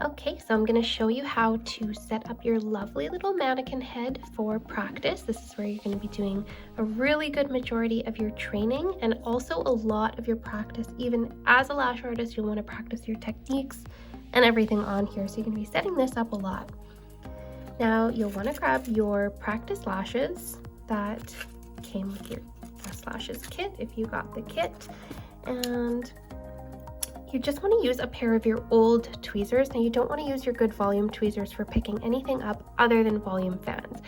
Okay, so I'm going to show you how to set up your lovely little mannequin head for practice. This is where you're going to be doing a really good majority of your training and also a lot of your practice. Even as a lash artist, you'll want to practice your techniques and everything on here. So you're going to be setting this up a lot. Now you'll want to grab your practice lashes that came with your Eslashes kit if you got the kit, and you just want to use a pair of your old tweezers. Now you don't want to use your good volume tweezers for picking anything up other than volume fans.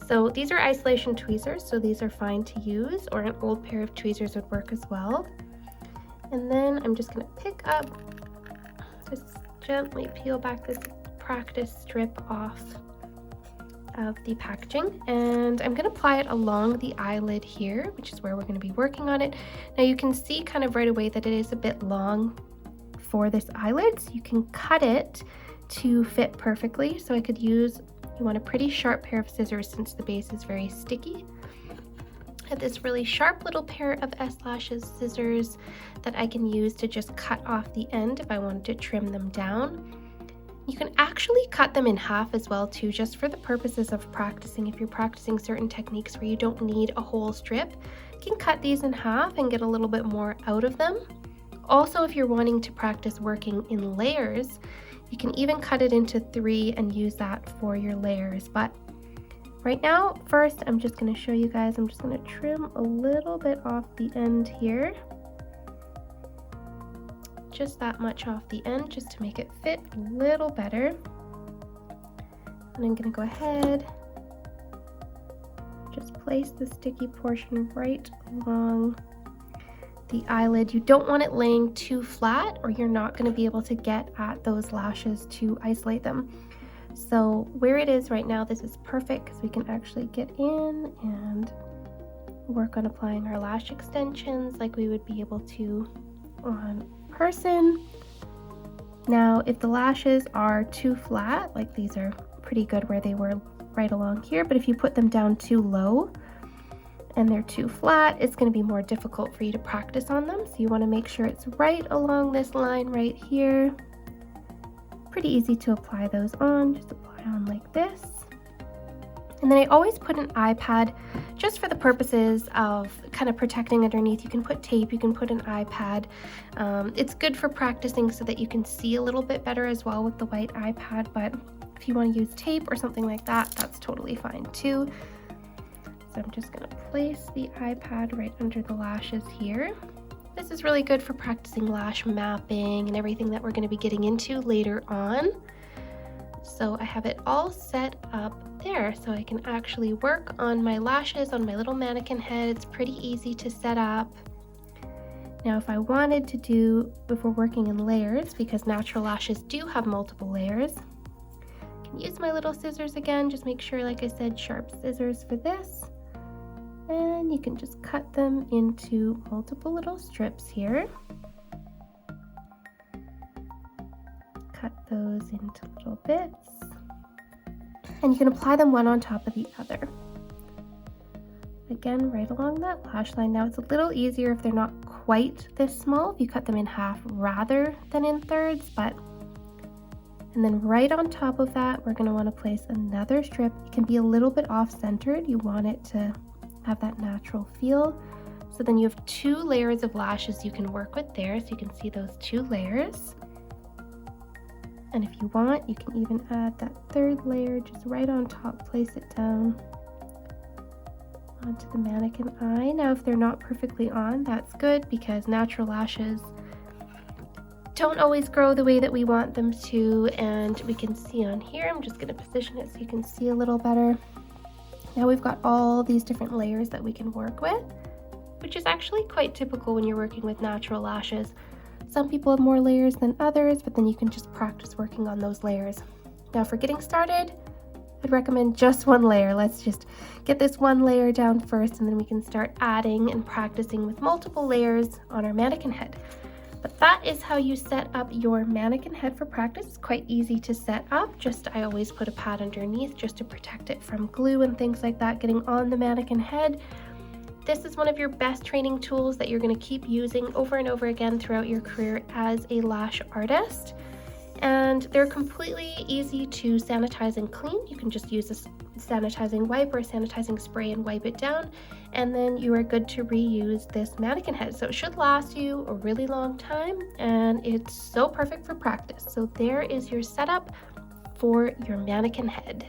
So these are isolation tweezers, so these are fine to use, or an old pair of tweezers would work as well. And then I'm just going to pick up, just gently peel back this practice strip off of the packaging, and I'm going to apply it along the eyelid here, which is where we're going to be working on it. Now you can see kind of right away that it is a bit long for this eyelid, so you can cut it to fit perfectly. So I could use, you want a pretty sharp pair of scissors since the base is very sticky. I have this really sharp little pair of Eslashes scissors that I can use to just cut off the end if I wanted to trim them down. You can actually cut them in half as well too, just for the purposes of practicing. If you're practicing certain techniques where you don't need a whole strip, you can cut these in half and get a little bit more out of them. Also, if you're wanting to practice working in layers, you can even cut it into 3 and use that for your layers. But right now, first, I'm just going to show you guys, I'm just going to trim a little bit off the end here. Just that much off the end, just to make it fit a little better. And I'm going to go ahead, just place the sticky portion right along the eyelid. You don't want it laying too flat, or you're not going to be able to get at those lashes to isolate them. So where it is right now, this is perfect because we can actually get in and work on applying our lash extensions like we would be able to on person. Now if the lashes are too flat, like these are pretty good where they were right along here, but if you put them down too low and they're too flat, it's going to be more difficult for you to practice on them. So you want to make sure it's right along this line right here. Pretty easy to apply those on, just apply on like this. And then I always put an eye pad just for the purposes of kind of protecting underneath. You can put tape, you can put an eye pad. It's good for practicing so that you can see a little bit better as well with the white eye pad, but if you want to use tape or something like that, that's totally fine too. So I'm just going to place the eye pad right under the lashes here. This is really good for practicing lash mapping and everything that we're going to be getting into later on. So I have it all set up there so I can actually work on my lashes on my little mannequin head. It's pretty easy to set up. Now if I wanted to do, if we're working in layers, because natural lashes do have multiple layers, I can use my little scissors again. Just make sure, like I said, sharp scissors for this. And you can just cut them into multiple little strips here. Cut those into little bits. And you can apply them one on top of the other. Again, right along that lash line. Now it's a little easier if they're not quite this small, if you cut them in half rather than in thirds, and then right on top of that, we're going to want to place another strip. It can be a little bit off-centered. You want it to have that natural feel. So then you have 2 layers of lashes you can work with there, so you can see those 2 layers. And if you want, you can even add that 3rd layer just right on top, place it down onto the mannequin eye. Now if they're not perfectly on, that's good, because natural lashes don't always grow the way that we want them to, and we can see on here, I'm just going to position it so you can see a little better. Now we've got all these different layers that we can work with, which is actually quite typical when you're working with natural lashes. Some people have more layers than others, but then you can just practice working on those layers. Now for getting started, I'd recommend just 1 layer. Let's just get this 1 layer down first, and then we can start adding and practicing with multiple layers on our mannequin head. But that is how you set up your mannequin head for practice. It's quite easy to set up. I always put a pad underneath just to protect it from glue and things like that getting on the mannequin head. This is one of your best training tools that you're going to keep using over and over again throughout your career as a lash artist. And they're completely easy to sanitize and clean. You can just use a sanitizing wipe or a sanitizing spray and wipe it down, and then you are good to reuse this mannequin head. So it should last you a really long time, and it's so perfect for practice. So there is your setup for your mannequin head.